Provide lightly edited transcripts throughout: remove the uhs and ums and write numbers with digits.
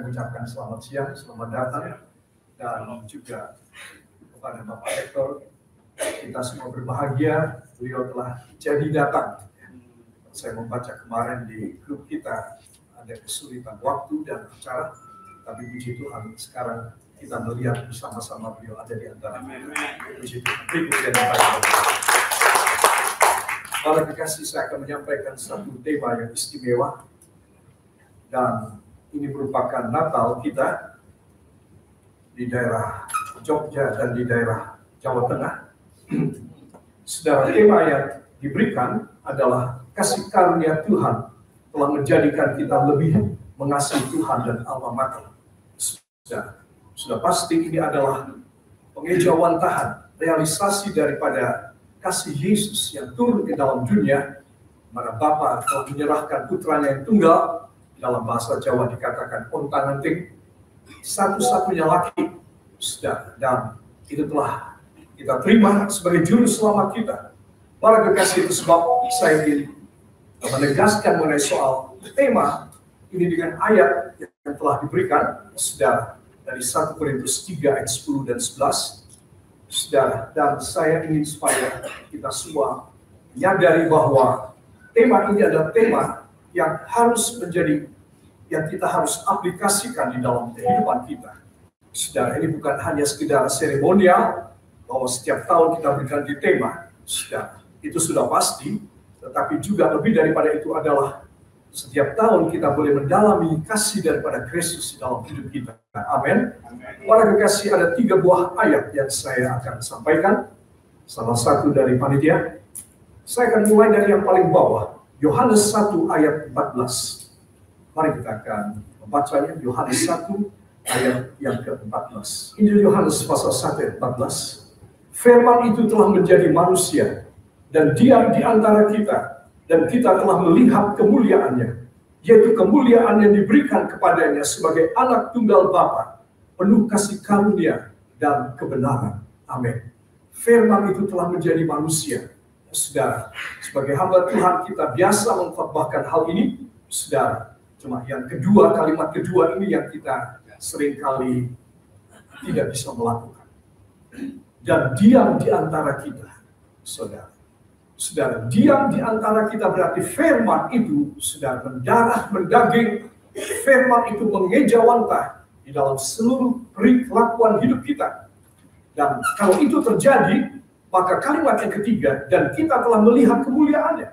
mengucapkan selamat siang, selamat datang, dan juga kepada Bapak Rektor. Kita semua berbahagia, beliau telah jadi datang. Saya membaca kemarin di grup kita, ada kesulitan waktu dan acara, tapi puji Tuhan sekarang kita melihat bersama-sama beliau ada di antara kita. Puji Tuhan. Para kekasih, saya akan menyampaikan satu tema yang istimewa, dan ini merupakan Natal kita di daerah Jogja dan di daerah Jawa Tengah. Saudara, tema yang diberikan adalah kasih karunia Tuhan telah menjadikan kita lebih mengasihi Tuhan dan alma mater. Sudah pasti ini adalah pengejawantahan, realisasi daripada kasih Yesus yang turun ke dalam dunia, mana Bapa telah menyerahkan putranya yang tunggal, dalam bahasa Jawa dikatakan onta-anting, satu-satunya laki, dan itu telah kita terima sebagai juru selamat kita. Para kekasih, itu sebab saya ingin menegaskan mengenai soal tema ini dengan ayat yang telah diberikan, saudara, dari 1 Korintus 3 ayat 10 dan 11, saudara, dan saya ingin supaya kita semua menyadari bahwa tema ini adalah tema yang harus menjadi, yang kita harus aplikasikan di dalam kehidupan kita. Saudara, ini bukan hanya sekedar seremonial, bahwa setiap tahun kita berganti tema, saudara, itu sudah pasti, tetapi juga lebih daripada itu adalah setiap tahun kita boleh mendalami kasih daripada Kristus di dalam hidup kita. Amin. Para kekasih, ada 3 buah ayat yang saya akan sampaikan. Salah satu dari panitia. Saya akan mulai dari yang paling bawah. Yohanes 1 ayat 14. Mari kita akan membacanya. Yohanes 1 ayat yang ke-14. Injil Yohanes pasal 1 ayat 14. Firman itu telah menjadi manusia dan diam di antara kita, dan kita telah melihat kemuliaannya, yaitu kemuliaan yang diberikan kepadanya sebagai anak tunggal Bapa, penuh kasih karunia dan kebenaran. Amin. Firman itu telah menjadi manusia. Saudara, sebagai hamba Tuhan kita biasa mengkhotbahkan hal ini, saudara. Cuma yang kedua, kalimat kedua ini yang kita seringkali tidak bisa melakukan. Dan diam di antara kita, saudara. Saudara, diam di antara kita berarti firman itu sudah mendarah, mendaging. Firman itu mengejawantah di dalam seluruh perilakuan hidup kita. Dan kalau itu terjadi, maka kalimat yang ketiga, dan kita telah melihat kemuliaannya.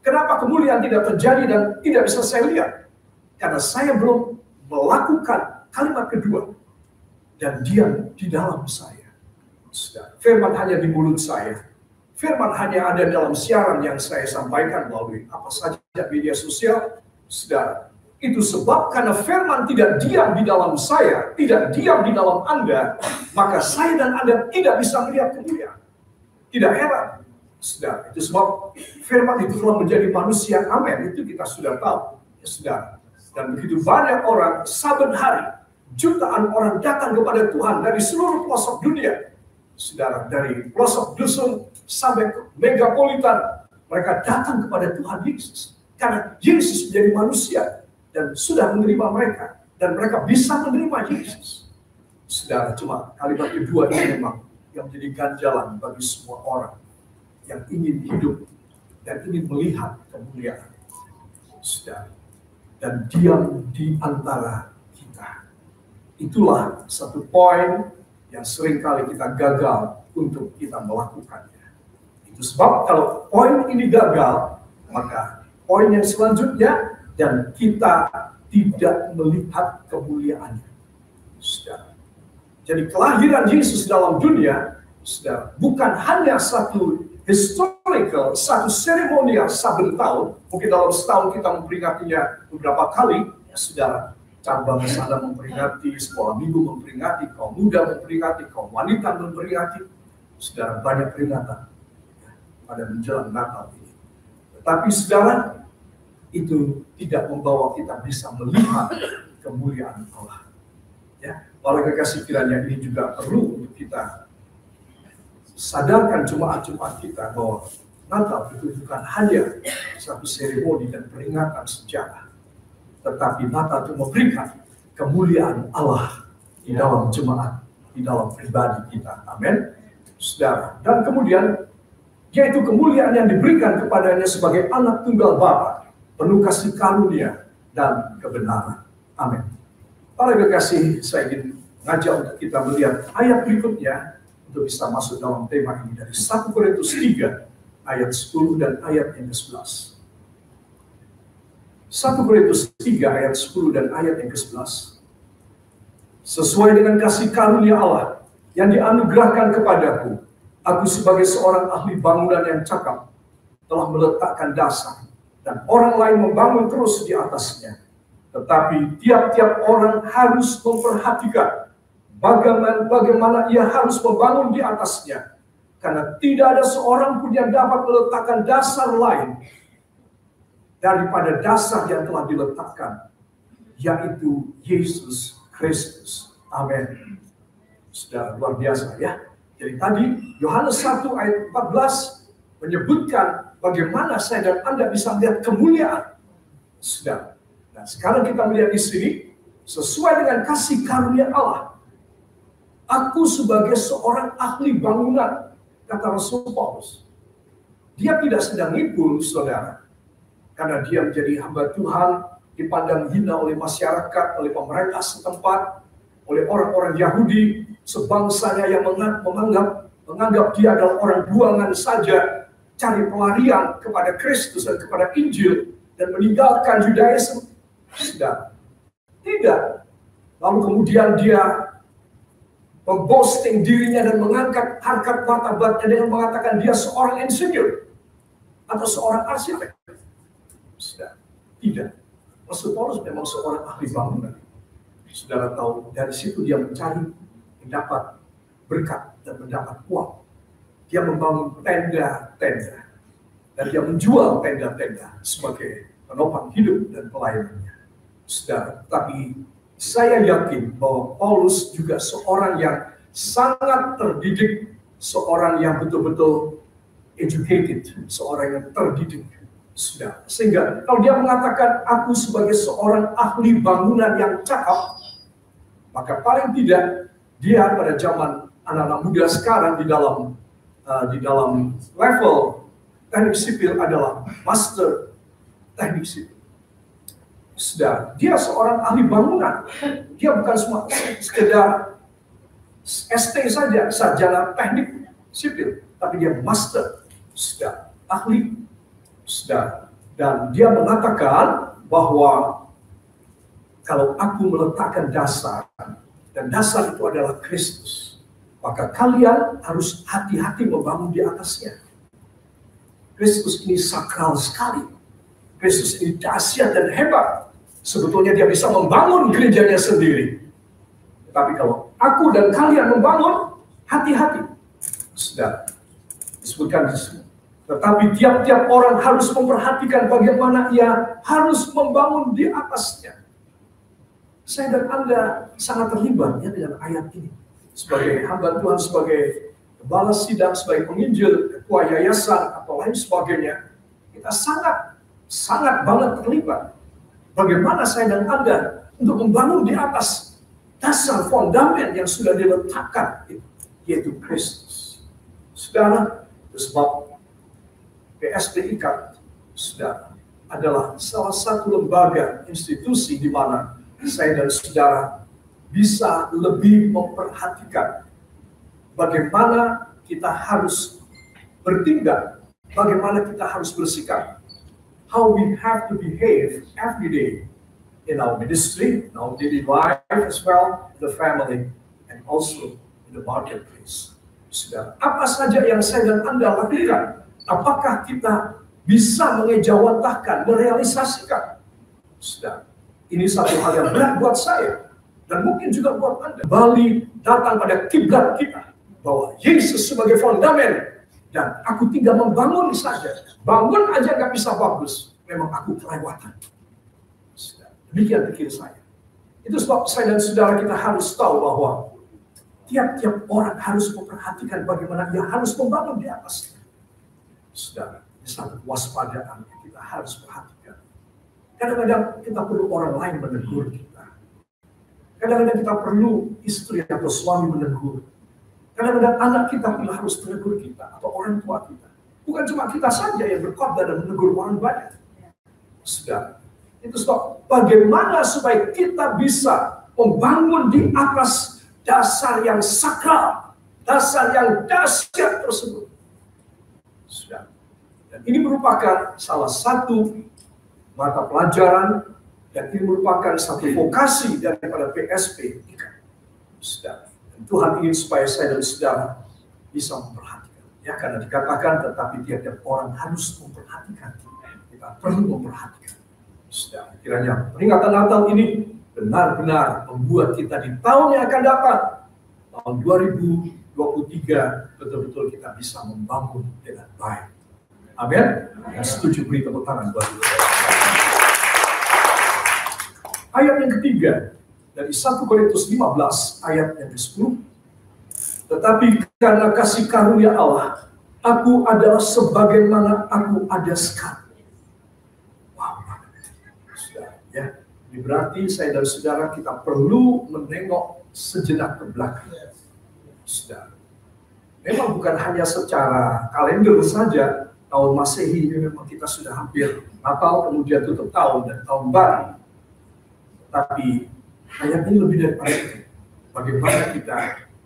Kenapa kemuliaan tidak terjadi dan tidak bisa saya lihat? Karena saya belum melakukan kalimat kedua. Dan diam di dalam saya. Saudara, firman hanya di mulut saya. Firman hanya ada dalam siaran yang saya sampaikan melalui apa saja media sosial. Saudara, itu sebab karena firman tidak diam di dalam saya, tidak diam di dalam Anda, maka saya dan Anda tidak bisa melihat kemuliaan. Tidak heran, saudara. Itu sebab firman itu telah menjadi manusia. Amin. Itu kita sudah tahu, ya, saudara. Dan begitu banyak orang saben hari, jutaan orang datang kepada Tuhan dari seluruh pelosok dunia. Saudara, dari pelosok dusun sampai ke megapolitan, mereka datang kepada Tuhan Yesus. Karena Yesus menjadi manusia dan sudah menerima mereka. Dan mereka bisa menerima Yesus. Saudara, cuma kalimat kedua ini memang yang menjadi ganjalan bagi semua orang yang ingin hidup dan ingin melihat kemuliaan. Saudara, dan diam di antara kita. Itulah satu poin yang seringkali kita gagal untuk kita melakukannya. Itu sebab kalau poin ini gagal, maka poin yang selanjutnya, dan kita tidak melihat kemuliaannya. Saudara. Jadi kelahiran Yesus dalam dunia, saudara, bukan hanya satu historical, satu seremonial saben tahun. Mungkin dalam setahun kita memperingatinya beberapa kali, ya, saudara. Cabang sana memperingati, sekolah minggu memperingati, kaum muda memperingati, kaum wanita memperingati. Saudara, banyak peringatan pada menjelang Natal ini. Tetapi saudara, itu tidak membawa kita bisa melihat kemuliaan Allah. Ya, oleh kekasih kiranya ini juga perlu untuk kita sadarkan jemaat-jemaat kita bahwa Natal itu bukan hanya satu seremoni dan peringatan sejarah. Tetapi Natal itu memberikan kemuliaan Allah di dalam jemaat, di dalam pribadi kita. Amin. Saudara. Dan kemudian yaitu kemuliaan yang diberikan kepadanya sebagai anak tunggal Bapa, penuh kasih karunia dan kebenaran. Amin. Para kekasih, saya ingin mengajak untuk kita melihat ayat berikutnya untuk bisa masuk dalam tema ini dari 1 Korintus 3 ayat 10 dan ayat yang ke-11. 1 Korintus 3 ayat 10 dan ayat yang ke-11. Sesuai dengan kasih karunia Allah yang dianugerahkan kepadaku, aku sebagai seorang ahli bangunan yang cakap telah meletakkan dasar dan orang lain membangun terus di atasnya. Tetapi tiap-tiap orang harus memperhatikan bagaimana ia harus membangun di atasnya. Karena tidak ada seorang pun yang dapat meletakkan dasar lain daripada dasar yang telah diletakkan, yaitu Yesus Kristus. Amin. Sudah luar biasa ya. Jadi tadi Yohanes 1 ayat 14 menyebutkan bagaimana saya dan Anda bisa melihat kemuliaan. Sudah. Nah, sekarang kita melihat di sini sesuai dengan kasih karunia Allah. Aku sebagai seorang ahli bangunan, kata Rasul Paulus. Dia tidak sedang ngibul, saudara. Karena dia menjadi hamba Tuhan, dipandang hina oleh masyarakat, oleh pemerintah setempat, oleh orang-orang Yahudi, sebangsanya yang menganggap dia adalah orang buangan saja, cari pelarian kepada Kristus dan kepada Injil, dan meninggalkan Judaisme. Sudah. Tidak. Lalu kemudian dia memposting dirinya dan mengangkat harkat martabatnya dengan mengatakan dia seorang insinyur atau seorang arsitek. Sudah. Tidak. Rasul Paulus memang seorang ahli bangunan. Saudara tahu, dari situ dia mencari, mendapat berkat dan mendapat uang. Dia membangun tenda-tenda dan dia menjual tenda-tenda sebagai penopang hidup dan pelayanannya. Saudara, tapi saya yakin bahwa Paulus juga seorang yang sangat terdidik, seorang yang betul-betul educated, seorang yang terdidik. Sudah. Sehingga kalau dia mengatakan aku sebagai seorang ahli bangunan yang cakap, maka paling tidak dia pada zaman anak-anak muda sekarang di dalam level teknik sipil adalah master teknik sipil. Sudah, dia seorang ahli bangunan. Dia bukan cuma sekedar ST saja, sarjana teknik sipil, tapi dia master, sudah ahli. Sudah. Dan dia mengatakan bahwa kalau aku meletakkan dasar, dan dasar itu adalah Kristus, maka kalian harus hati-hati membangun di atasnya. Kristus ini sakral sekali. Kristus ini dahsyat dan hebat. Sebetulnya dia bisa membangun gerejanya sendiri. Tapi kalau aku dan kalian membangun, hati-hati. Sudah disebutkan di sini. Tetapi tiap-tiap orang harus memperhatikan bagaimana ia harus membangun di atasnya. Saya dan Anda sangat terlibat ya dengan ayat ini. Sebagai hamba Tuhan, sebagai kepala sidang, sebagai penginjil, ketua yayasan, atau lain sebagainya. Kita sangat banget terlibat. Bagaimana saya dan Anda untuk membangun di atas dasar fondamen yang sudah diletakkan, yaitu Kristus. Saudara, sebab PSDIK sudah adalah salah satu lembaga institusi di mana saya dan saudara bisa lebih memperhatikan bagaimana kita harus bertindak, bagaimana kita harus bersikap, how we have to behave every day in our ministry, in our daily life as well, the family, and also in the marketplace. Saudara, apa saja yang saya dan Anda lakukan? Apakah kita bisa mengejawantahkan, merealisasikan? Sudah, ini satu hal yang berat buat saya dan mungkin juga buat Anda. Kembali datang pada kiblat kita bahwa Yesus sebagai fondamen dan aku tinggal membangun saja. Bangun aja nggak bisa bagus, memang aku kelewatan. Sudah, demikian pikir saya. Itu sebab saya dan saudara kita harus tahu bahwa tiap-tiap orang harus memperhatikan bagaimana dia harus membangun di atasnya. Saudara, ini satu waspadaan yang kita harus perhatikan. Kadang-kadang kita perlu orang lain menegur kita. Kadang-kadang kita perlu istri atau suami menegur. Kadang-kadang anak kita pula harus menegur kita atau orang tua kita. Bukan cuma kita saja yang berkhotbah dan menegur orang banyak. Sudah. Itu sebab bagaimana supaya kita bisa membangun di atas dasar yang sakral, dasar yang dahsyat tersebut. Sudah. Dan ini merupakan salah satu mata pelajaran dan ini merupakan satu vokasi daripada PSP. Sudah. Dan Tuhan ingin supaya saya dan saudara bisa memperhatikan. Ya, karena dikatakan tetapi tiap-tiap orang harus memperhatikan. Kita perlu memperhatikan. Sudah. Kiranya peringatan Natal ini benar-benar membuat kita di tahun yang akan datang, tahun 2023, betul-betul kita bisa membangun dengan baik. Amin. Setuju, beri tepuk tangan buat kita. Ayat yang ketiga dari 1 Korintus 15 ayat yang ke-10. Tetapi karena kasih karunia Allah, aku adalah sebagaimana aku ada sekarang. Wow. Sudah, ya. Ini berarti saya dan saudara kita perlu menengok sejenak ke belakang. Sudah. Memang bukan hanya secara kalender saja, tahun Masehi ini memang kita sudah hampir Natal, kemudian tutup tahun dan tahun baru. Tapi ayat ini lebih daripada itu. Bagaimana kita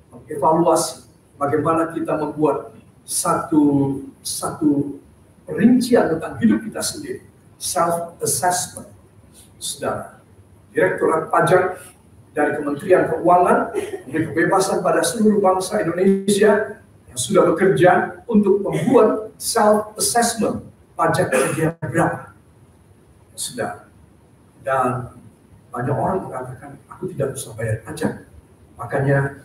mengevaluasi, bagaimana kita membuat satu perincian tentang hidup kita sendiri, self-assessment. Saudara, Direktorat Pajak dari Kementerian Keuangan memberi kebebasan pada seluruh bangsa Indonesia yang sudah bekerja untuk membuat self-assessment pajak dia berapa. Sudah. Dan banyak orang mengatakan, aku tidak usah bayar pajak. Makanya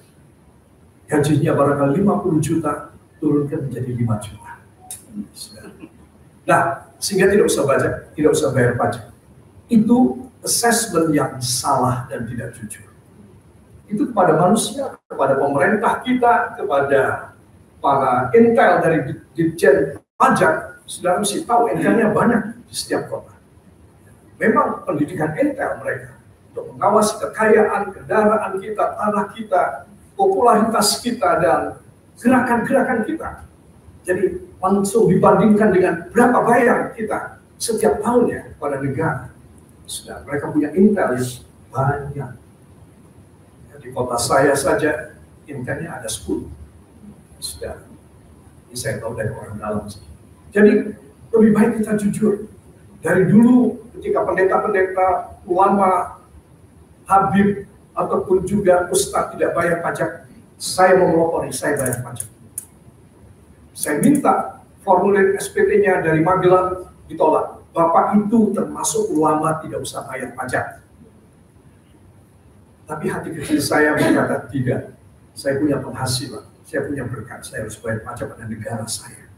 gajinya barangkali 50 juta, turunkan menjadi 5 juta. Nah, sehingga tidak usah bayar pajak. Itu assessment yang salah dan tidak jujur. Itu kepada manusia, kepada pemerintah kita, kepada para intel dari Ditjen Pajak. Saudara mesti tahu intelnya banyak di setiap kota. Memang pendidikan intel mereka untuk mengawasi kekayaan, kendaraan kita, tanah kita, popularitas kita, dan gerakan-gerakan kita. Jadi langsung dibandingkan dengan berapa bayar kita setiap tahunnya pada negara. Sudah, mereka punya intel yang banyak. Ya, di kota saya saja intelnya ada 10. Sudah, ini saya tahu dari orang dalam. Jadi lebih baik kita jujur. Dari dulu ketika pendeta-pendeta, ulama, habib, ataupun juga ustadz tidak bayar pajak, saya memelopori, saya bayar pajak. Saya minta formulir SPT-nya dari Magelang ditolak. Bapak itu termasuk ulama, tidak usah bayar pajak. Tapi hati kecil saya berkata, tidak. Saya punya penghasilan, saya punya berkat, saya harus bayar pajak pada negara saya.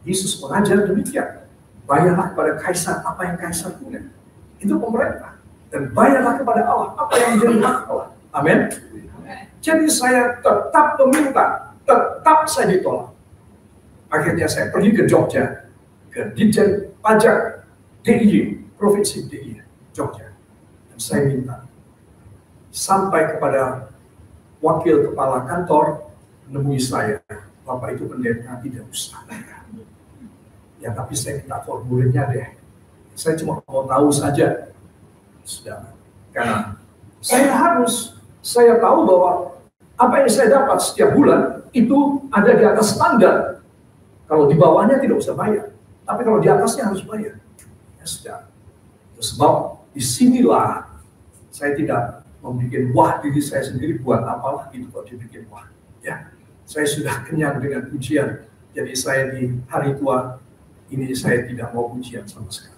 Yesus mengajar demikian. Bayarlah kepada kaisar apa yang kaisar punya. Itu pemerintah. Dan bayarlah kepada Allah apa yang menjadi hak Allah. Amin. Jadi saya tetap meminta, tetap saya ditolak. Akhirnya saya pergi ke Jogja, ke Ditjen Pajak DIY, Provinsi DIY, Jogja. Dan saya minta, sampai kepada wakil kepala kantor menemui saya, Bapak itu pendeta tidak usah. Ya tapi saya minta formulirnya deh. Saya cuma mau tahu saja. Sudah. Karena saya tahu bahwa apa yang saya dapat setiap bulan itu ada di atas standar. Kalau di bawahnya tidak usah bayar. Tapi kalau di atasnya harus bayar. Ya sudah. Sebab disinilah saya tidak membuat wah diri saya sendiri, buat apalah itu kok dibikin wah. Ya, saya sudah kenyang dengan pujian. Jadi saya di hari tua ini saya tidak mau pujian sama sekali.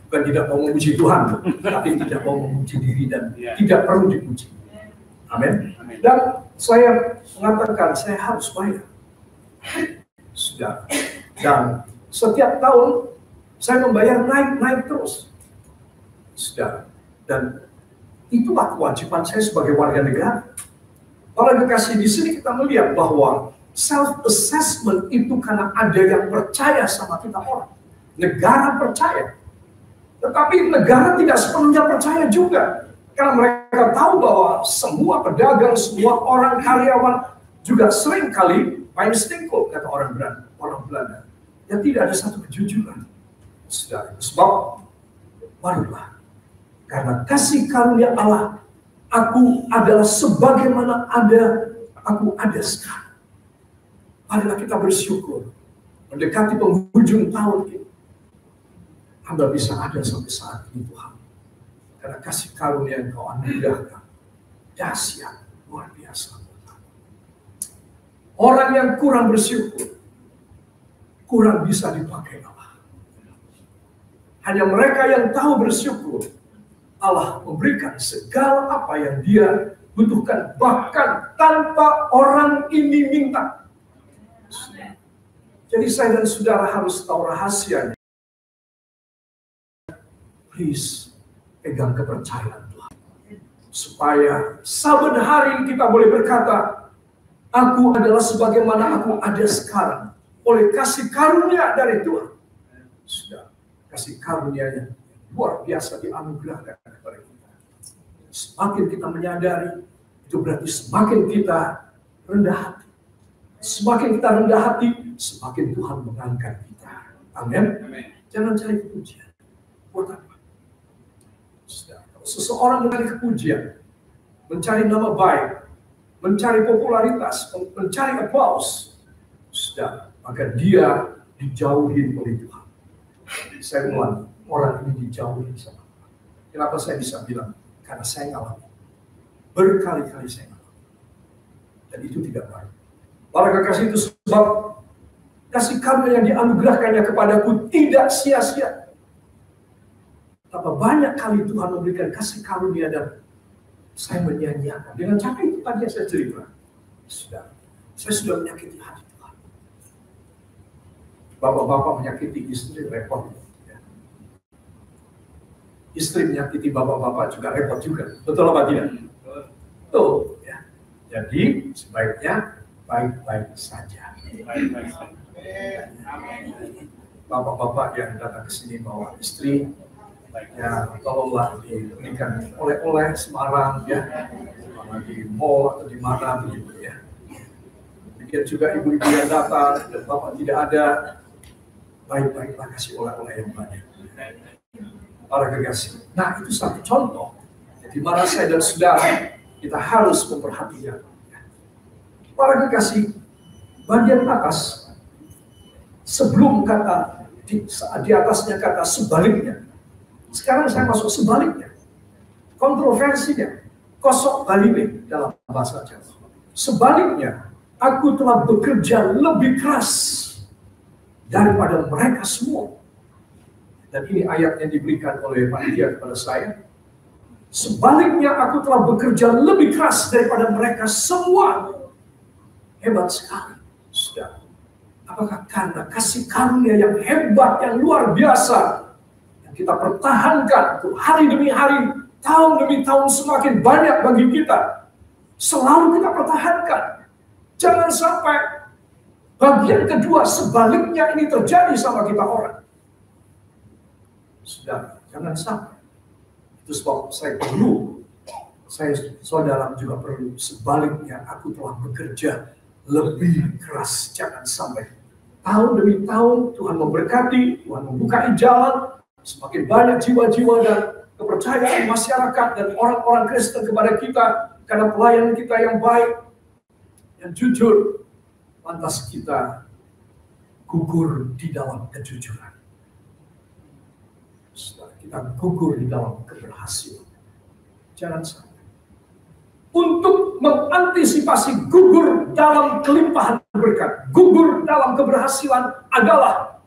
Bukan tidak mau memuji Tuhan, tapi tidak mau memuji diri dan tidak perlu dipuji. Amin. Dan saya mengatakan saya harus bayar. Sudah. Dan setiap tahun saya membayar naik terus. Sudah. Dan itulah kewajiban saya sebagai warga negara. Para kekasih, di sini kita melihat bahwa self-assessment itu karena ada yang percaya sama kita orang. Negara percaya. Tetapi negara tidak sepenuhnya percaya juga. Karena mereka tahu bahwa semua pedagang, semua orang karyawan juga sering kali main stingkul, kata orang Belanda. Yang tidak ada satu kejujuran. Saudara, sebab marilah, karena kasih karunia Allah, aku adalah sebagaimana aku ada sekarang. Marilah kita bersyukur. Mendekati penghujung tahun ini, hamba bisa ada sampai saat ini, Tuhan. Karena kasih karunia yang Kau anugerahkan dahsyat, luar biasa. Orang yang kurang bersyukur, kurang bisa dipakai Allah. Hanya mereka yang tahu bersyukur, Allah memberikan segala apa yang dia butuhkan, bahkan tanpa orang ini minta. Jadi saya dan saudara harus tahu rahasianya. Please, pegang kepercayaan Tuhan. Supaya saben hari kita boleh berkata, aku adalah sebagaimana aku ada sekarang. Oleh kasih karunia dari Tuhan. Sudah, kasih karunia yang luar biasa dianugerahkan kepada kita. Semakin kita menyadari, itu berarti semakin kita rendah hati. Semakin kita rendah hati, semakin Tuhan mengangkat kita. Amin. Jangan cari kepujian. Buat apa? Kalau seseorang mencari kepujian, mencari nama baik, mencari popularitas, mencari applause, sudah, maka dia dijauhi oleh Tuhan. Saya ulangi, orang ini dijauhi sama Tuhan. Kenapa saya bisa bilang? Karena saya ngalami. Berkali-kali saya ngalami. Dan itu tidak baik. Para kekasih, itu sebab kasih karunia yang dianugerahkannya kepadaku tidak sia-sia. Betapa banyak kali Tuhan memberikan kasih karunia dan saya menyia-nyiakan. Dengan cara itu tadi yang saya cerita. Saya sudah menyakiti hati Tuhan. Bapak-bapak menyakiti istri, repot. Istri menyakiti bapak-bapak juga repot juga. Betul apa tidak? Betul. Ya. Jadi sebaiknya baik-baik saja. Bapak-bapak yang datang ke sini bawa istri, ya tolonglah diberikan oleh-oleh Semarang, ya, di mall atau di mana begitu ya. Demikian juga ibu-ibu yang datang dan bapak tidak ada, baik-baiklah kasih oleh-oleh yang banyak. Para kekasih. Nah, itu satu contoh. Jadi mana saya dan saudara kita harus memperhatikan. Para kekasih, bagian atas sebelum kata di atasnya kata sebaliknya. Sekarang saya masuk sebaliknya. Kontroversinya kosok balime dalam bahasa Jawa. Sebaliknya, aku telah bekerja lebih keras daripada mereka semua. Dan ini ayat yang diberikan oleh panitia kepada saya. Sebaliknya, aku telah bekerja lebih keras daripada mereka semua. Hebat sekali. Sudah. Apakah karena kasih karunia yang hebat, yang luar biasa, yang kita pertahankan untuk hari demi hari, tahun demi tahun semakin banyak bagi kita. Selalu kita pertahankan. Jangan sampai bagian kedua sebaliknya ini terjadi sama kita orang. Sudah, jangan sampai. Itu sebab saudara juga perlu sebaliknya, aku telah bekerja lebih keras. Jangan sampai tahun demi tahun Tuhan memberkati, Tuhan membuka jalan, semakin banyak jiwa-jiwa dan kepercayaan masyarakat dan orang-orang Kristen kepada kita karena pelayanan kita yang baik, yang jujur, lantas kita gugur di dalam kejujuran. Kita gugur di dalam keberhasilan. Jangan sampai. Untuk mengantisipasi gugur dalam kelimpahan berkat, gugur dalam keberhasilan adalah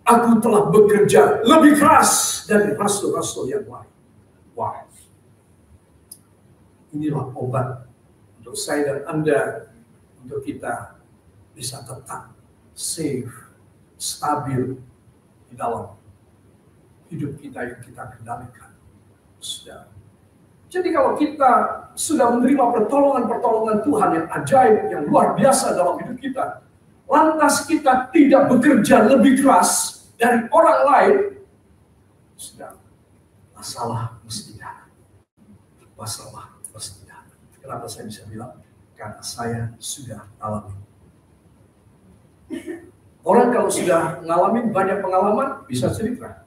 aku telah bekerja lebih keras dari rasul-rasul yang lain. Wah, inilah obat untuk saya dan Anda, untuk kita bisa tetap safe, stabil di dalam hidup kita yang kita kendalikan. Sudah. Jadi kalau kita sudah menerima pertolongan-pertolongan Tuhan yang ajaib, yang luar biasa dalam hidup kita, lantas kita tidak bekerja lebih keras dari orang lain, sudah, masalah mesti datang. masalah persenjataan. Kenapa saya bisa bilang? Karena saya sudah alami. Orang kalau sudah mengalami banyak pengalaman, bisa cerita.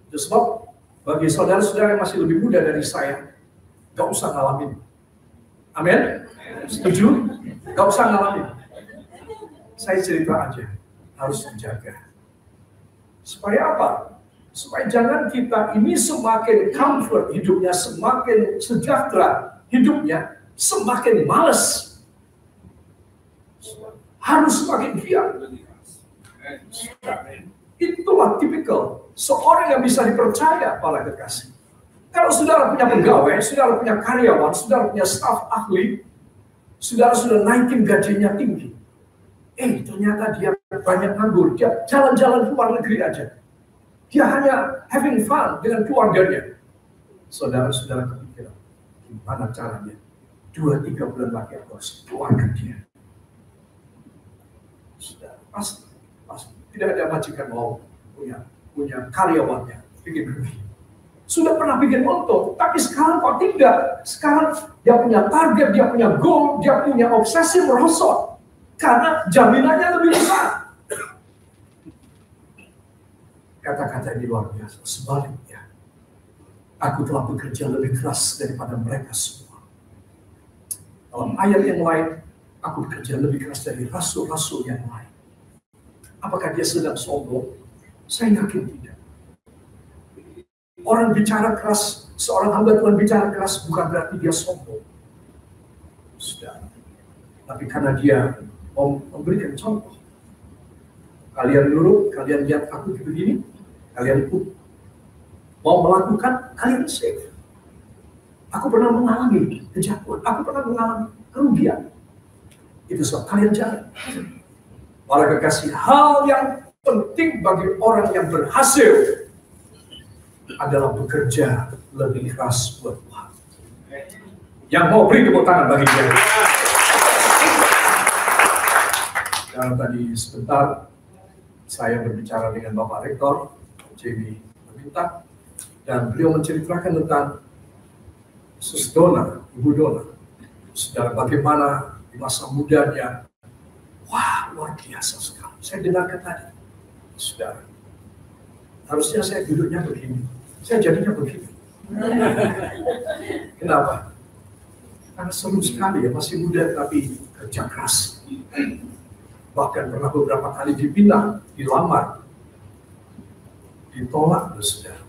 Itu sebab bagi saudara-saudara yang masih lebih muda dari saya, gak usah ngalamin. Amin? Setuju? Gak usah ngalamin. Saya cerita aja, harus dijaga. Supaya apa? Supaya jangan kita ini semakin comfort hidupnya, semakin sejahtera hidupnya, semakin males. Harus semakin giat. Itulah tipikal seorang yang bisa dipercaya, para kekasih. Kalau saudara punya pegawai, saudara punya karyawan, saudara punya staf ahli, saudara sudah naikin gajinya tinggi. Ternyata dia banyak nganggur, dia jalan-jalan ke luar negeri aja. Dia hanya having fun dengan keluarganya. Saudara-saudara kepikiran, gimana caranya? 2-3 bulan lagi aku harus keluarkan dia. Sudah pasti. Tidak ada majikan mau punya karyawannya bikin rugi. Sudah pernah bikin untung, tapi sekarang kok tidak. Sekarang dia punya target, dia punya goal, dia punya obsesi merosot. Karena jaminannya lebih besar. Kata-kata ini luar biasa. Sebaliknya, aku telah bekerja lebih keras daripada mereka semua. Dalam ayat yang lain, aku bekerja lebih keras dari rasul-rasul yang lain. Apakah dia sedang sombong? Saya yakin tidak. Orang bicara keras, seorang hamba Tuhan bicara keras bukan berarti dia sombong. Sudah. Tapi karena dia mau memberikan contoh. Kalian nurut, kalian lihat aku begini, kalian ikut. Mau melakukan, kalian safe. Aku pernah mengalami kejatuhan, aku pernah mengalami kerugian. Itu sebab kalian jangan. Para kekasih, hal yang penting bagi orang yang berhasil adalah bekerja lebih keras buat Tuhan. Yang mau beri tepuk tangan bagi dia. Dan tadi sebentar saya berbicara dengan Bapak Rektor JB Meminta, dan beliau menceritakan tentang Sus Dona, Ibu Dona. Saudara, bagaimana di masa mudanya. Wah, luar biasa sekali. Saya dengarkan tadi. Saudara, harusnya saya duduknya begini. Saya jadinya begini. Kenapa? Karena seru sekali ya, masih muda tapi kerja keras. Bahkan pernah beberapa kali dipindah, dilamar, ditolak, saudara.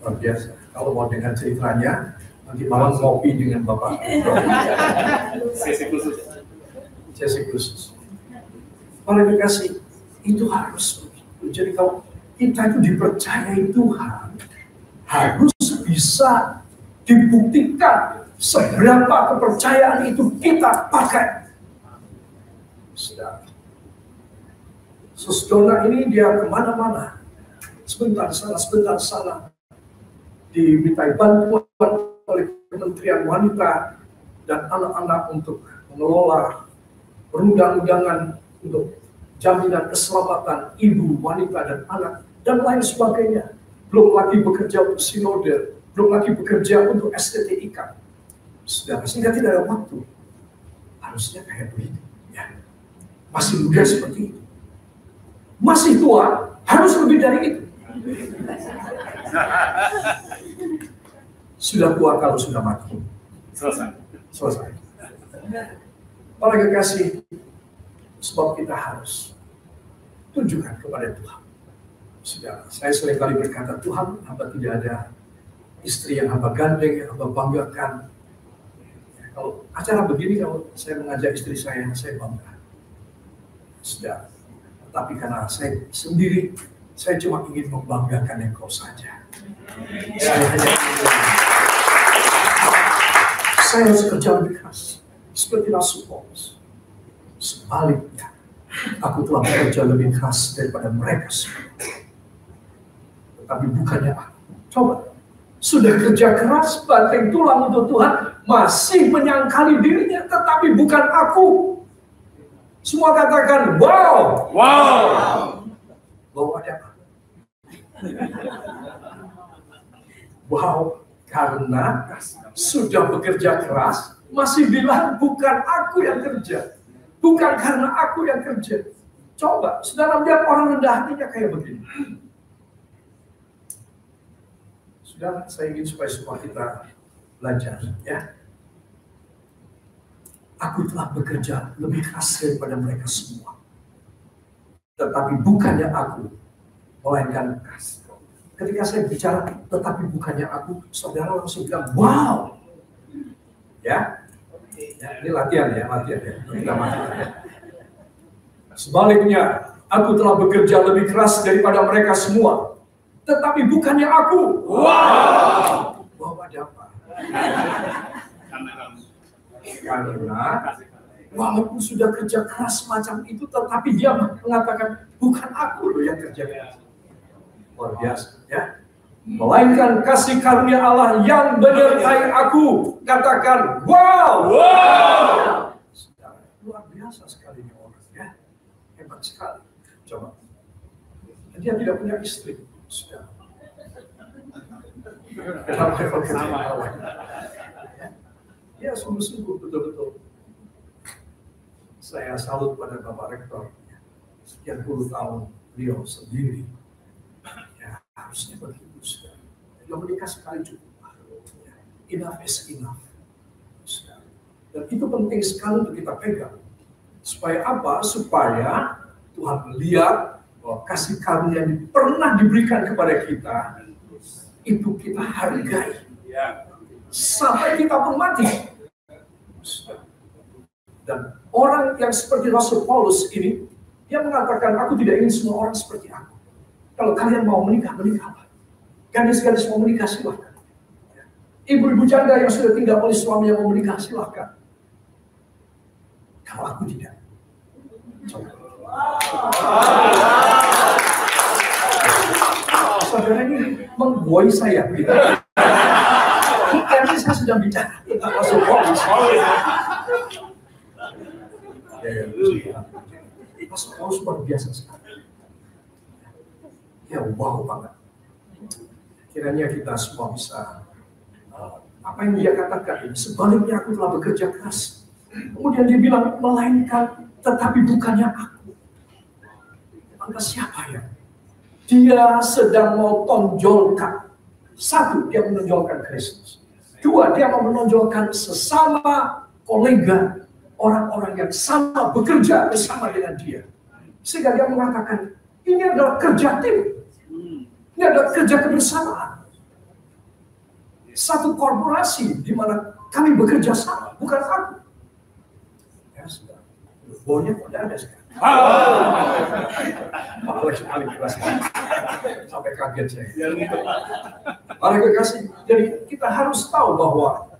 Luar biasa. Kalau mau dengar ceritanya, nanti malam ngopi dengan Bapak. Sesi khusus. Para kekasih, itu harus begitu. Jadi kalau kita itu dipercayai Tuhan, harus bisa dibuktikan seberapa kepercayaan itu kita pakai. Sudah. Sus Dona ini dia kemana-mana. Sebentar sana. Dimintai bantuan oleh Kementerian Wanita dan anak-anak untuk mengelola perundang-undangan untuk jaminan keselamatan ibu, wanita, dan anak, dan lain sebagainya. Belum lagi bekerja untuk sinode, belum lagi bekerja untuk STTIK. Sehingga tidak ada waktu. Harusnya kayak begitu. Ya. Masih muda seperti itu. Masih tua, harus lebih dari itu. Sudah tua kalau sudah mati. Selesai. Para kekasih, sebab kita harus tunjukkan kepada Tuhan. Sudah, saya seringkali berkata, Tuhan, hamba tidak ada istri yang hamba gandeng, yang hamba banggakan. Kalau acara begini, kalau saya mengajak istri saya bangga. Sudah, tapi karena saya sendiri, saya cuma ingin membanggakan engkau saja. Saya harus kerja lebih keras. Seperti Rasul Paulus. Sebaliknya, aku telah bekerja lebih keras daripada mereka semua. Tetapi bukannya aku. Coba, sudah kerja keras, banting tulang untuk Tuhan, masih menyangkali dirinya, tetapi bukan aku. Semua katakan, wow. Wow. Wow ada apa? wow, karena sudah bekerja keras, masih bilang bukan aku yang kerja. Bukan karena aku yang kerja. Coba, saudara lihat orang rendah hatinya kayak begini. Saudara, saya ingin supaya semua kita belajar, ya. Aku telah bekerja lebih keras daripada mereka semua. Tetapi bukannya aku, melainkan ketika saya bicara, tetapi bukannya aku, saudara langsung bilang, wow. Ya, ini latihan ya. Kita latihan ya. Sebaliknya, aku telah bekerja lebih keras daripada mereka semua. Tetapi bukannya aku. Wow. Wow, ada apa? Karena walaupun sudah kerja keras macam itu, tetapi dia mengatakan bukan aku loh yang kerja keras. Luar biasa, ya. Melainkan kasih karunia Allah yang menyertai aku. Katakan, wow. Luar biasa sekali ini orang, ya. Hebat sekali. Coba. Dia tidak punya istri. Sudah. Ya, sungguh-sungguh betul-betul. Saya salut pada Bapak Rektor. Sekian puluh tahun beliau sendiri. Ya, harusnya begitu. Sudah. Dia menikah sekali cukup. Enough is enough. Sudah. Dan itu penting sekali untuk kita pegang. Supaya apa? Supaya Tuhan melihat bahwa kasih karunia yang pernah diberikan kepada kita, itu kita hargai. Sampai kita pun mati. Dan orang yang seperti Rasul Paulus ini, dia mengatakan, aku tidak ingin semua orang seperti aku. Kalau kalian mau menikah, menikahlah. Gadis-gadis mau menikah, silahkan. Ibu-ibu janda yang sudah tinggal oleh suami yang mau menikah, silahkan. Kalau aku tidak. Coba. Saudara ini membuai saya. Karena saya sedang bicara tentang Rasul Paulus. Rasul Paulus luar biasa sekali. Ya, wow banget. Kiranya kita semua bisa apa yang dia katakan ini. Sebaliknya aku telah bekerja keras. Kemudian dia bilang, melainkan tetapi bukannya aku. Maka siapa ya? Dia sedang mau tonjolkan. Satu, dia menonjolkan Kristus. Dua, dia mau menonjolkan sesama kolega, orang-orang yang sama bekerja bersama dengan dia. Sehingga dia mengatakan, ini adalah kerja tim. Ini adalah kerja kebersamaan. Satu korporasi di mana kami bekerja sama, bukan aku. Ya sudah. Bonya kok tidak ada sekarang. Malah sekali keras. Sampai kaget saya. Para kekasih, jadi kita harus tahu bahwa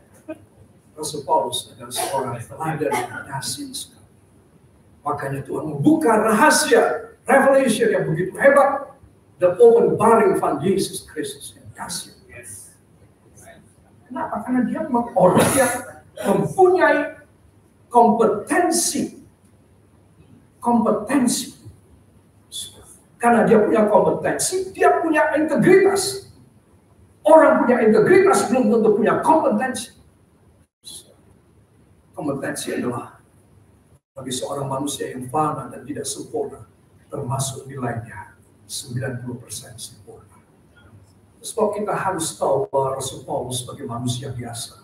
Rasul Paulus adalah seorang teladan yang kasih. Makanya Tuhan membuka rahasia, revelation yang begitu hebat, the openbaring van Yesus Kristus yang kasih. Kenapa? Karena dia memang orang yang mempunyai kompetensi. Karena dia punya kompetensi, dia punya integritas. Orang punya integritas belum tentu punya kompetensi. Kompetensi adalah bagi seorang manusia yang fana dan tidak sempurna, termasuk nilainya 90% sempurna. Sebab kita harus tahu bahwa Rasul Paulus sebagai manusia biasa.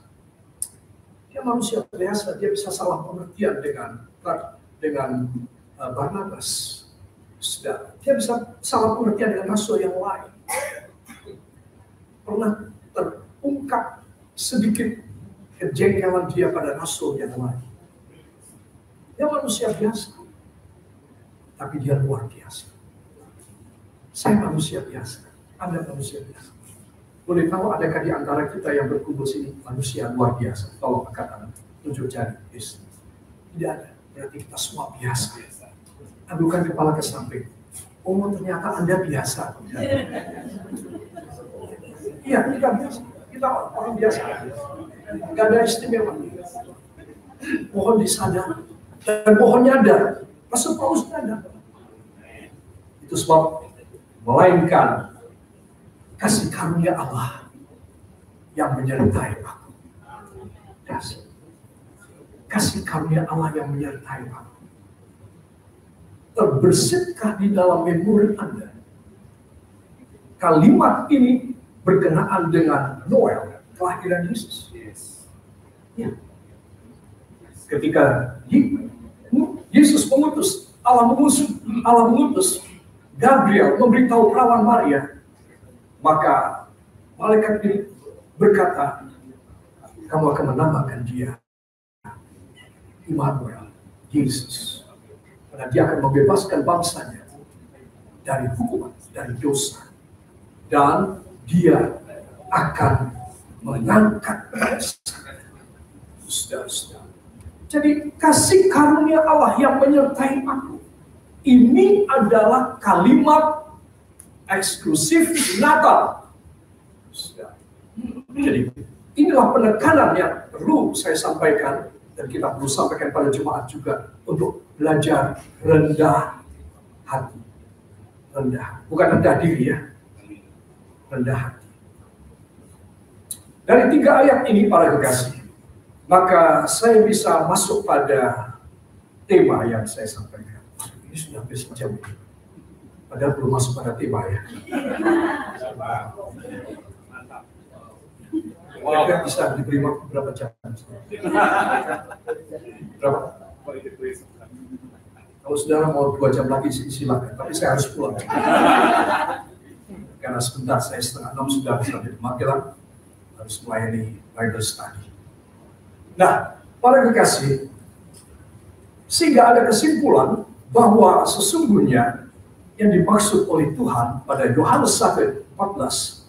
Dia manusia biasa, dia bisa salah pengertian dengan Barnabas. Dia bisa salah pengertian dengan rasul yang lain. Pernah terungkap sedikit kejengkelan dia pada rasul yang lain. Dia manusia biasa, tapi dia luar biasa. Saya manusia biasa, Anda manusia biasa. Boleh tahu adakah di antara kita yang berkumpul sini manusia luar biasa? Tolong angkat tangan, tunjuk jari. Tidak ada, berarti kita semua biasa. Adukan kepala ke samping. Oh, ternyata Anda biasa. Iya, kita biasa. Kita orang biasa. Gak ada istimewa. Mohon disadar dan mohon nyadar. Rasul Paulus nyadar. Itu sebab melainkan kasih karunia Allah yang menyertai aku. Kasih karunia Allah yang menyertai aku. Terbesitkah di dalam memori Anda? Kalimat ini berkenaan dengan Noel, kelahiran Yesus. Ya. Ketika Yesus mengutus, Allah mengutus Gabriel memberitahu perawan Maria, maka malaikat ini berkata, kamu akan menamakan dia Immanuel, Yesus. Karena dia akan membebaskan bangsanya dari hukuman, dari dosa. Dan dia akan mengangkat bangsanya. Saudara-saudara. Jadi kasih karunia Allah yang menyertai aku. Ini adalah kalimat eksklusif Natal. Jadi inilah penekanan yang perlu saya sampaikan dan kita perlu sampaikan pada jemaat juga untuk belajar rendah hati. Rendah, bukan rendah diri ya. Rendah hati. Dari 3 ayat ini para kekasih, maka saya bisa masuk pada tema yang saya sampaikan. Ini sudah hampir sejam. Padahal belum masuk pada tema ya. Kira-kira bisa diberi waktu berapa jam? Berapa? Kalau saudara mau 2 jam lagi silakan, tapi saya harus pulang. Karena sebentar saya 5:30 sudah sampai di Magelang, harus melayani Bible study. Nah, para kekasih, sehingga ada kesimpulan bahwa sesungguhnya yang dimaksud oleh Tuhan pada Yohanes 1:14,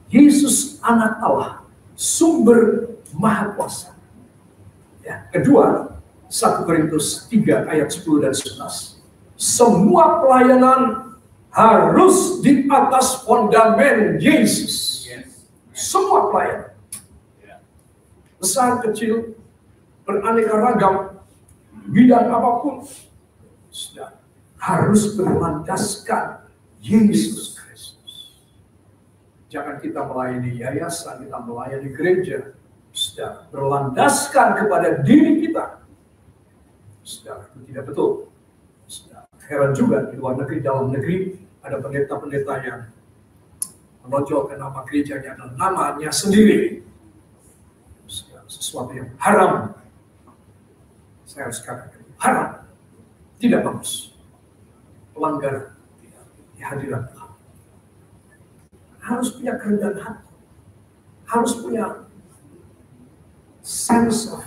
Yesus anak Allah, sumber maha kuasa. Ya, kedua, 1 Korintus 3 ayat 10 dan 11. Semua pelayanan harus di atas fondamen Yesus. Semua pelayanan. Besar, kecil, beraneka ragam, bidang apapun, sudah harus berlandaskan Yesus Kristus. Jangan kita melayani yayasan, kita melayani gereja, sudah berlandaskan kepada diri kita. Sudah, itu tidak betul. Sudah, heran juga di luar negeri, dalam negeri ada pendeta-pendeta yang menonjolkan nama gerejanya dan namanya sendiri. Sudah, sesuatu yang haram. Saya harus katakan haram, tidak bagus, pelanggaran di hadirat Tuhan. Harus punya kerendahan hati, harus punya sense of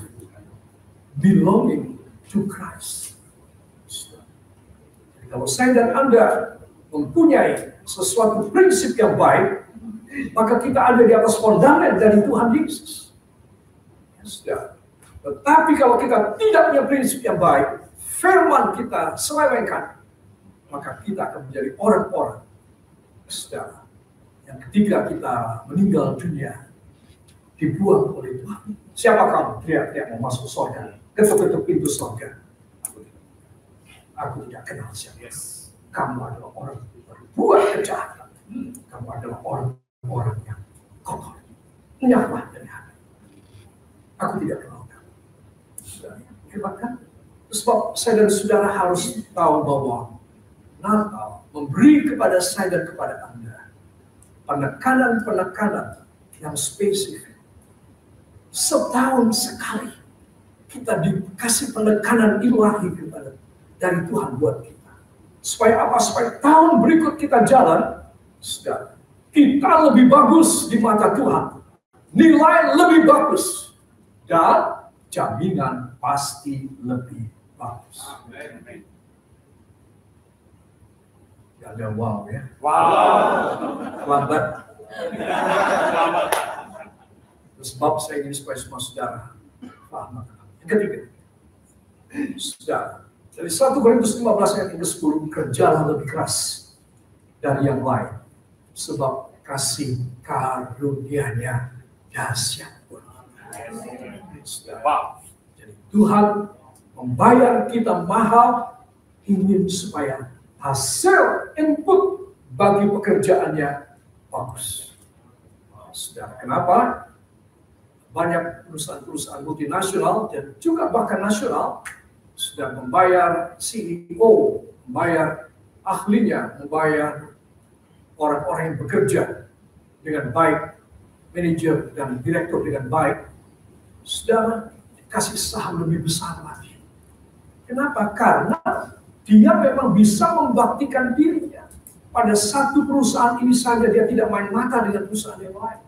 belonging to Christ. Jadi kalau saya dan Anda mempunyai sesuatu prinsip yang baik, maka kita ada di atas fondamen dari Tuhan Yesus. Ya, sudah. Tetapi kalau kita tidak punya prinsip yang baik, firman kita selewengkan, maka kita akan menjadi orang-orang saudara yang ketika kita meninggal dunia dibuang oleh Tuhan. Siapa kamu? Teriak-teriak mau masuk surga, ketuk-ketuk pintu surga. Aku tidak kenal siapa. Kamu adalah orang yang berbuat kejahatan. Kamu adalah orang yang kotor. Nyala dari hati. Aku tidak kenal kamu. Hebat kan? Sebab saya dan saudara harus tahu bahwa Natal memberi kepada saya dan kepada Anda penekanan-penekanan yang spesifik. Setahun sekali kita dikasih penekanan ilahi dari Tuhan buat kita. Supaya apa? Supaya tahun berikut kita jalan, sudah kita lebih bagus di mata Tuhan. Nilai lebih bagus. Dan jaminan pasti lebih bagus. Amen. Gak ada wow ya. Wow. Lambat. Sebab saya ingin supaya semua saudara paham. Yang ketiga, saudara, dari 1 Korintus 15 ayat 10, kerjalah lebih keras dari yang lain, sebab kasih karunia-Nya dahsyat. Jadi Tuhan membayar kita mahal, ingin supaya hasil input bagi pekerjaannya bagus. Saudara, kenapa? banyak perusahaan-perusahaan multinasional dan juga bahkan nasional sudah membayar CEO, membayar ahlinya, membayar orang-orang yang bekerja dengan baik, manajer dan direktur dengan baik, sudah dikasih saham lebih besar lagi. Kenapa? Karena dia memang bisa membaktikan dirinya. Pada satu perusahaan ini saja dia tidak main mata dengan perusahaan yang lain.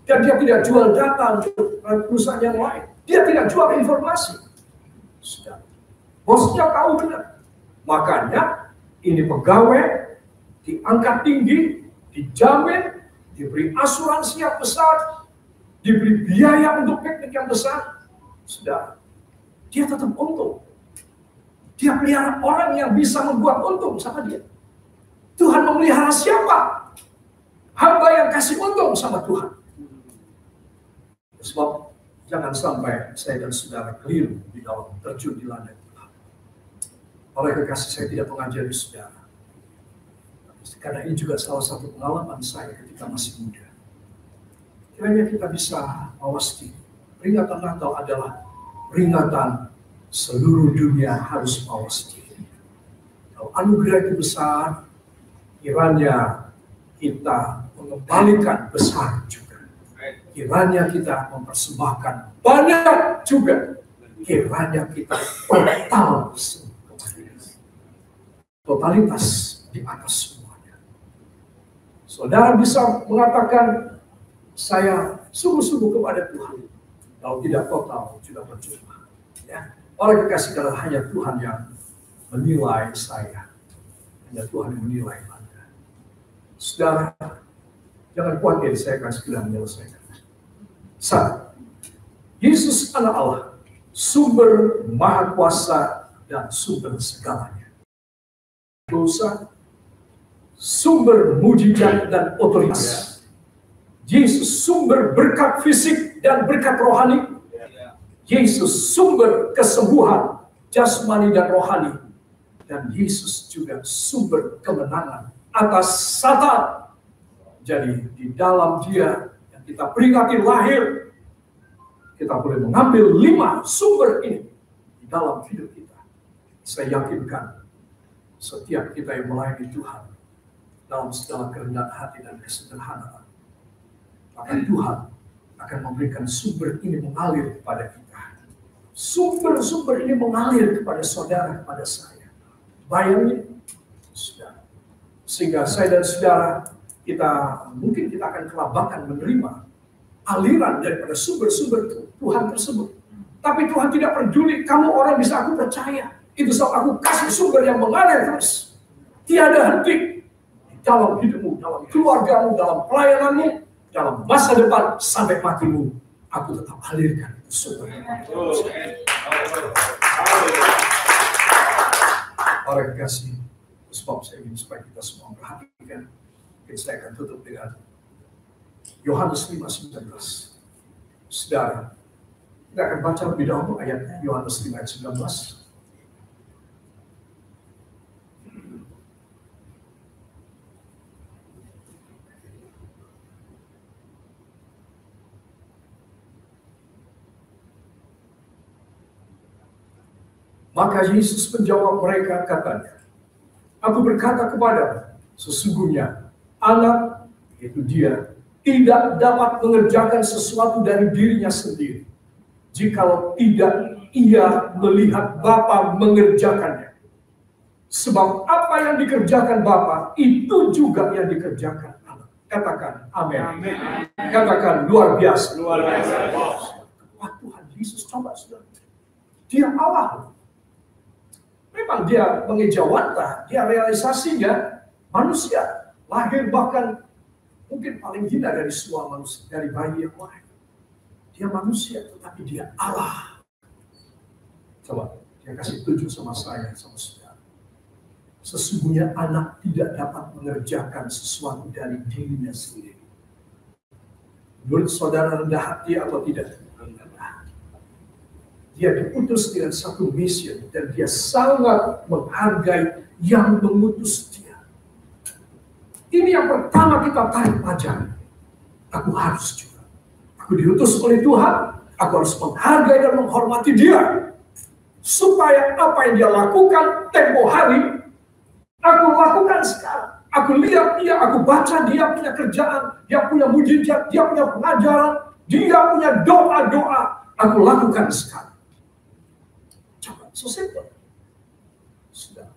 Dan dia tidak jual data untuk perusahaan yang lain. Dia tidak jual informasi. Sudah. Bosnya tahu benar. Makanya ini pegawai diangkat tinggi, dijamin, diberi asuransi yang besar, diberi biaya untuk piknik yang besar. Sudah. Dia tetap untung. Dia pelihara orang yang bisa membuat untung sama dia. Tuhan memelihara siapa? Hamba yang kasih untung sama Tuhan. Sebab jangan sampai saya dan saudara keliru di dalam terjun di ladang Tuhan. Oleh kekasih, saya tidak mengajari saudara. Karena ini juga salah satu pengalaman saya ketika masih muda. Kiranya kita bisa mawas diri. Peringatan Natal adalah peringatan seluruh dunia harus mawas diri. Kalau anugerah itu besar, kiranya kita mengembalikan besar juga. Kiranya kita mempersembahkan banyak juga. Kiranya kita total totalitas di atas semuanya. Saudara bisa mengatakan, saya sungguh-sungguh kepada Tuhan. Kalau tidak total, juga percuma. Ya. Oleh kekasih, karena hanya Tuhan yang menilai saya. Hanya Tuhan yang menilai Anda. Saudara, jangan khawatir, saya akan segera menyelesaikan. Satu, Yesus anak Allah, sumber maha kuasa dan sumber segalanya. Dosa, sumber mujizat dan otoritas. Yesus sumber berkat fisik dan berkat rohani. Yesus sumber kesembuhan jasmani dan rohani. Dan Yesus juga sumber kemenangan atas Satan. Jadi di dalam dia yang kita peringati lahir, kita boleh mengambil 5 sumber ini di dalam hidup kita. Saya yakinkan setiap kita yang melayani Tuhan dalam segala kerendahan hati dan kesederhanaan, maka Tuhan akan memberikan sumber ini mengalir kepada kita. Sumber-sumber ini mengalir kepada saudara, kepada saya. Bayangin, saudara. Sehingga saya dan saudara, mungkin kita akan kelabakan menerima aliran daripada sumber-sumber Tuhan tersebut. Tapi Tuhan tidak peduli, kamu orang bisa aku percaya. Itu sebab aku kasih sumber yang mengalir terus. Tiada henti. Dalam hidupmu, dalam keluargamu, dalam pelayananmu, dalam masa depan, sampai matimu. Aku tetap alirkan itu sumber. Para kekasih, sebab saya ingin supaya kita semua perhatikan. Mungkin saya akan tutup dengan Yohanes 5:19. Saudara, kita akan baca lebih dahulu ayatnya, Yohanes 5:19. Maka Yesus menjawab mereka, katanya, aku berkata kepadamu, sesungguhnya anak, yaitu dia, tidak dapat mengerjakan sesuatu dari dirinya sendiri, jikalau tidak ia melihat Bapa mengerjakannya. Sebab apa yang dikerjakan Bapa, itu juga yang dikerjakan anak. Katakan amin. Amin. Katakan luar biasa. Luar biasa. Wah, Tuhan Yesus, coba saudara. Dia Allah. Memang dia mengejawantah, dia realisasinya manusia, lahir bahkan mungkin paling hina dari semua manusia, dari bayi yang lain. Dia manusia, tetapi dia Allah. Coba, dia kasih tunjuk sama saya, sama saudara. Sesungguhnya anak tidak dapat mengerjakan sesuatu dari dirinya sendiri. Menurut saudara rendah hati atau tidak? Dia diutus dengan satu misi dan dia sangat menghargai yang mengutus dia. Ini yang pertama kita tarik pelajaran. Aku harus juga. Aku diutus oleh Tuhan, aku harus menghargai dan menghormati dia. Supaya apa yang dia lakukan tempo hari, aku lakukan sekarang. Aku lihat dia, aku baca dia punya kerjaan, dia punya mujizat, dia punya pengajaran, dia punya doa-doa, aku lakukan sekarang. Coba, so simple. Sudah.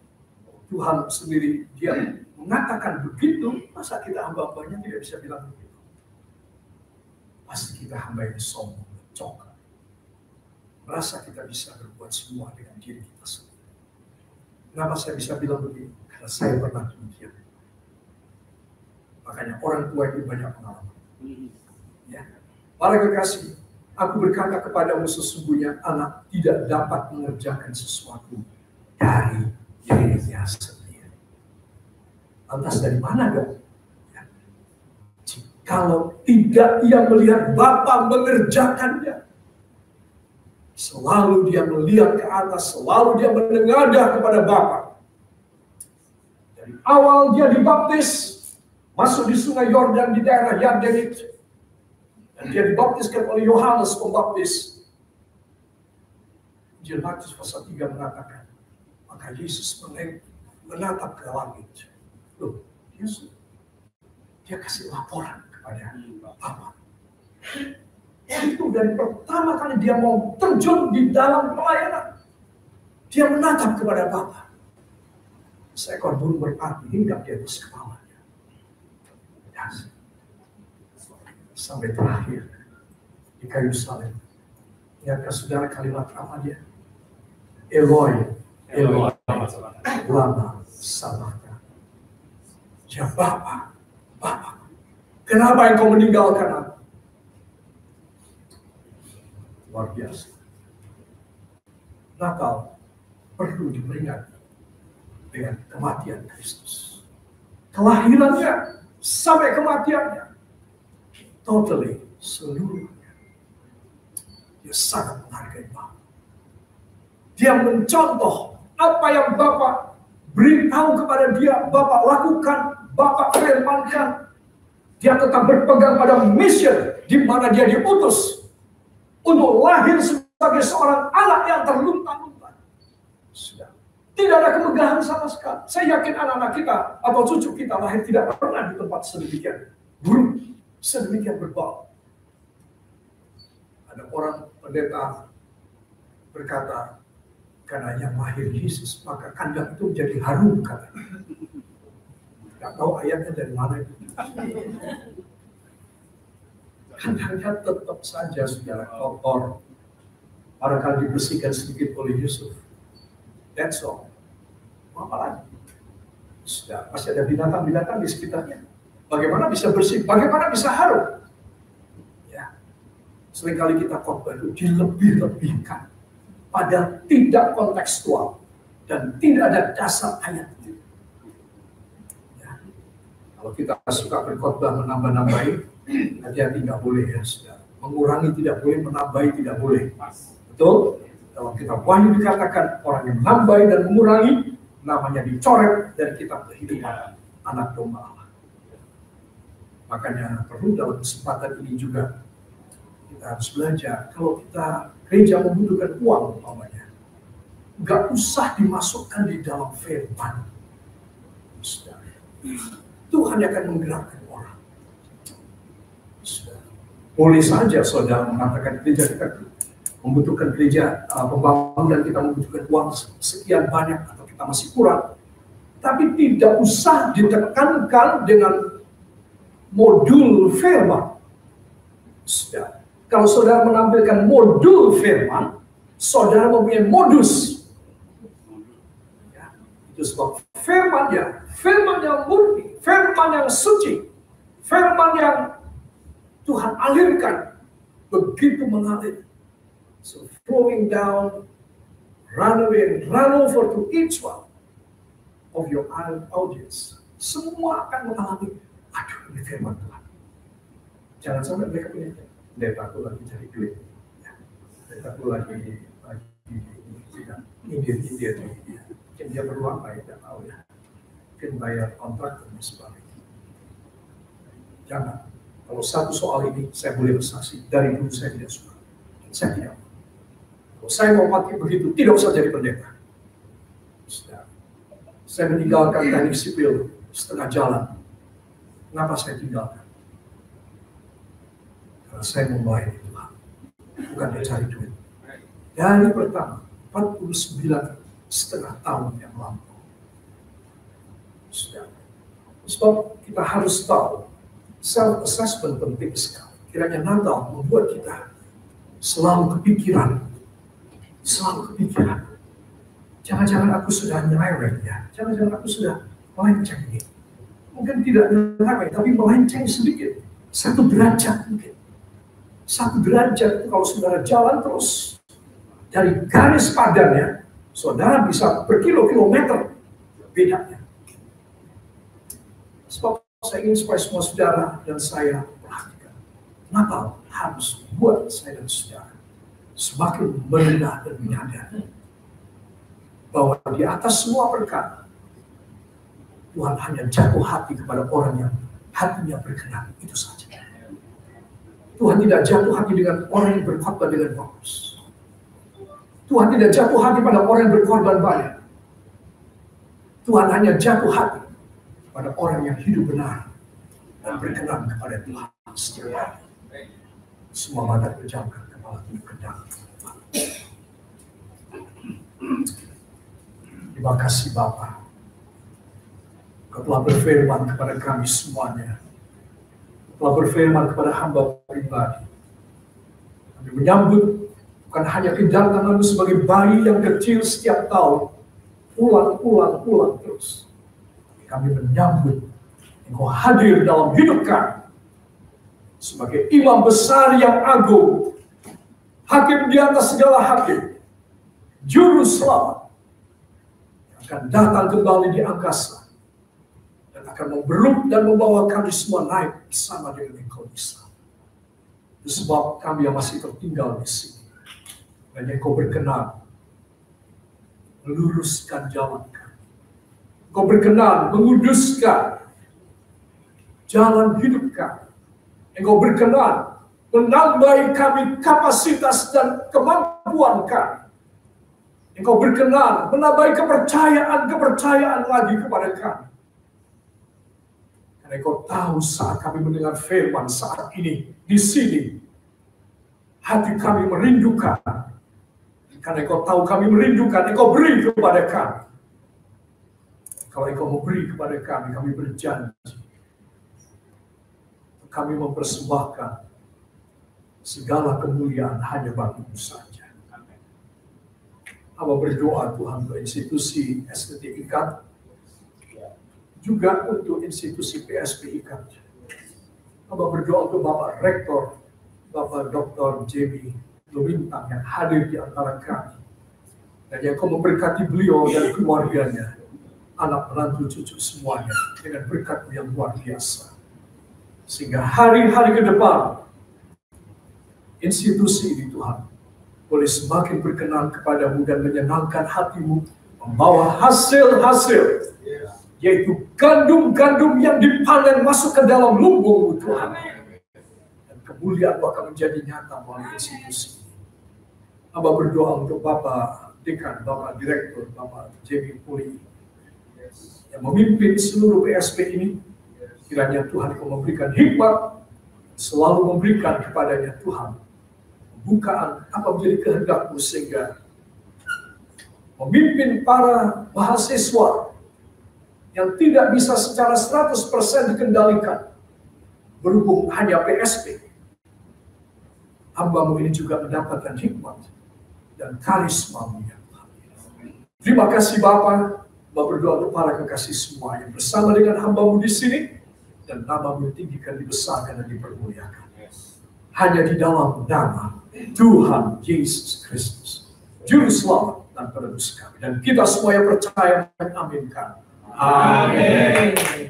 Tuhan sendiri, dia mengatakan begitu, masa kita hamba-hambanya tidak bisa bilang begitu? Pasti kita hamba yang sombong, congkak. Merasa kita bisa berbuat semua dengan diri kita sendiri. Kenapa saya bisa bilang begitu? Karena saya pernah demikian. Makanya orang tua itu banyak pengalaman. Ya. Para kekasih, aku berkata kepadamu sesungguhnya anak tidak dapat mengerjakan sesuatu dari dirinya sendiri. Lantas dari mana dong? Kalau tidak ia melihat Bapa mengerjakannya, selalu dia melihat ke atas, selalu dia menengadah kepada Bapa. Dari awal dia dibaptis, masuk di sungai Yordan di daerah Yardenit, dan dia dibaptiskan oleh Yohanes Pembaptis. Injil Matius pasal 3 mengatakan, maka Yesus menatap ke langit. Loh, Yesus, dia kasih laporan kepada Bapa. Itu dari pertama kali dia mau terjun di dalam pelayanan, dia menatap kepada Bapa. Seekor burung merpati hinggap di atas kepalanya. Yes. Sampai terakhir di kayu salib. Ingatkah saudara kalimat apa dia? Eloi, Eloi, lama sabachthani. Ya Bapa, Bapa, kenapa engkau meninggalkan aku? Luar biasa. Natal perlu diperingati dengan kematian Kristus. Kelahirannya sampai kematiannya. Totally, seluruhnya. Dia sangat menghargai Bapa. Dia mencontoh apa yang Bapa beritahu kepada dia, Bapa lakukan, Bapa firmankan. Dia tetap berpegang pada mission di mana dia diutus untuk lahir sebagai seorang anak yang terlunta-lunta. Sudah. Tidak ada kemegahan sama sekali. Saya yakin anak-anak kita atau cucu kita lahir tidak pernah di tempat sedemikian buruk, sedemikian berbau. Ada orang pendeta berkata, karena yang lahir Yesus, maka kandang itu menjadi harum katanya. Tidak tahu ayatnya dari mana itu. Kandangnya tetap saja saudara kotor. Barangkali dibersihkan sedikit oleh Yusuf. That's all. Apa lagi? Sudah, masih ada binatang-binatang di sekitarnya. Bagaimana bisa bersih? Bagaimana bisa harum? Ya. Seringkali kita khotbah itu dilebih-lebihkan. Padahal tidak kontekstual. Dan tidak ada dasar ayat itu. Ya. Kalau kita suka berkhotbah menambah-nambahin, hati-hati nggak boleh ya. Sudah. Mengurangi tidak boleh, menambahi tidak boleh. Betul? Kalau kita wahyu dikatakan orang yang menambahi dan mengurangi, namanya dicoret dari kitab kehidupan anak domba Allah. Makanya perlu dalam kesempatan ini juga kita harus belajar. Kalau kita gereja membutuhkan uang, umpamanya, nggak usah dimasukkan di dalam firman. Tuhan akan menggerakkan orang. Boleh saja saudara mengatakan gereja kita membutuhkan gereja pembangunan, kita membutuhkan uang sekian banyak atau kita masih kurang, tapi tidak usah ditekankan dengan modul firman. Sudah. Kalau saudara menampilkan modul firman, saudara mempunyai modus. Ya, itu sebab firman yang murni, firman yang suci, firman yang Tuhan alirkan, begitu mengalir. So flowing down, run away and run over to each one of your audience. Semua akan mengalami, aduh ini firman Tuhan. Jangan sampai mereka punya, pendetaku lagi cari duit. Ya. Pendetaku lagi India. Mungkin dia perlu apa ya, tidak tahu ya. Mungkin bayar kontrak dan sebagainya. Jangan. Kalau satu soal ini saya boleh bersaksi, dari dulu saya tidak suka. Saya tidak. Kalau saya mau pakai begitu, tidak usah jadi pendeta. Saya meninggalkan teknik sipil setengah jalan. Kenapa saya tinggalkan? Karena saya mau melayani Tuhan, bukan mencari duit. Dari pertama, 49,5 tahun yang lalu. Sebab kita harus tahu, self-assessment penting sekali. Kiranya Natal membuat kita selalu kepikiran. Jangan-jangan aku sudah nyerewet ya. Jangan-jangan aku sudah melenceng ini. Mungkin tidak nyerewet, tapi melenceng sedikit. 1 derajat mungkin. 1 derajat kalau saudara jalan terus dari garis padannya, saudara bisa berkilo-kilometer bedanya. Sebab saya ingin supaya semua saudara dan saya perhatikan. Natal harus buat saya dan saudara semakin merendah dan menyadari bahwa di atas semua perkara Tuhan hanya jatuh hati kepada orang yang hatinya berkenan, itu saja. Tuhan tidak jatuh hati dengan orang yang berkhotbah dengan bagus. Tuhan tidak jatuh hati pada orang yang berkorban banyak. Tuhan hanya jatuh hati pada orang yang hidup benar dan berkenan kepada Tuhan setiap hari. Semua mata terjamkan, kepala tunduk ke dalam. Terima kasih Bapa. Kau telah berfirman kepada kami semuanya. Kau telah berfirman kepada hamba pribadi. Kami menyambut bukan hanya kedatangan sebagai bayi yang kecil setiap tahun. Ulang terus. Kami menyambut Engkau hadir dalam hidup kami. Sebagai imam besar yang agung. Hakim di atas segala hakim. Juru selamat. Akan datang kembali di angkasa dan akan membeluk dan membawa kami semua naik bersama dengan Engkau di sana. Sebab kami yang masih tertinggal di sini, dan Engkau berkenan meluruskan jalan kami. Engkau berkenan menguduskan jalan hidup kami. Engkau berkenan menambahi kami kapasitas dan kemampuan kami. Engkau berkenan menambahi kepercayaan lagi kepada kami. Karena Engkau tahu saat kami mendengar firman saat ini, di sini, hati kami merindukan. Karena Engkau tahu kami merindukan, Engkau beri kepada kami. Kalau Engkau memberi kepada kami, kami berjanji. Kami mempersembahkan segala kemuliaan hanya bagi-Mu saja. Hamba berdoa Tuhan untuk institusi STT IKAT, juga untuk institusi PSP IKAT. Hamba berdoa untuk Bapak Rektor, Bapak Dr. J.B. Lumintang yang hadir di antara kami. Dan yang Kau memberkati beliau dan keluarganya, anak menantu cucu semuanya, dengan berkat-Mu yang luar biasa. Sehingga hari-hari ke depan, institusi ini Tuhan, boleh semakin berkenan kepadamu dan menyenangkan hatimu, membawa hasil-hasil, yaitu gandum-gandum yang dipanen masuk ke dalam lumbungmu Tuhan. Dan kemuliaan-Mu akan menjadi nyata melalui institusi. Hamba berdoa untuk Bapak Dekan, Bapak Direktur, Bapak J.B. Puli, yang memimpin seluruh PSP ini. Kiranya Tuhan Kau memberikan hikmat, selalu memberikan kepadanya Tuhan pembukaan apa menjadi kehendak-Mu sehingga memimpin para mahasiswa yang tidak bisa secara 100% dikendalikan berhubung hanya PSP. Hamba-Mu ini juga mendapatkan hikmat dan karisma-Mu ya Tuhan. Terima kasih Bapa. Hamba berdoa untuk para kekasih semua yang bersama dengan hamba-Mu di sini, dan nama-Mu ditinggikan, dibesarkan dan dipermuliakan. Hanya di dalam nama Tuhan Yesus Kristus, Juru Selamat dan Penebus kami. Dan kita semua yang percaya mengaminkan. Amin.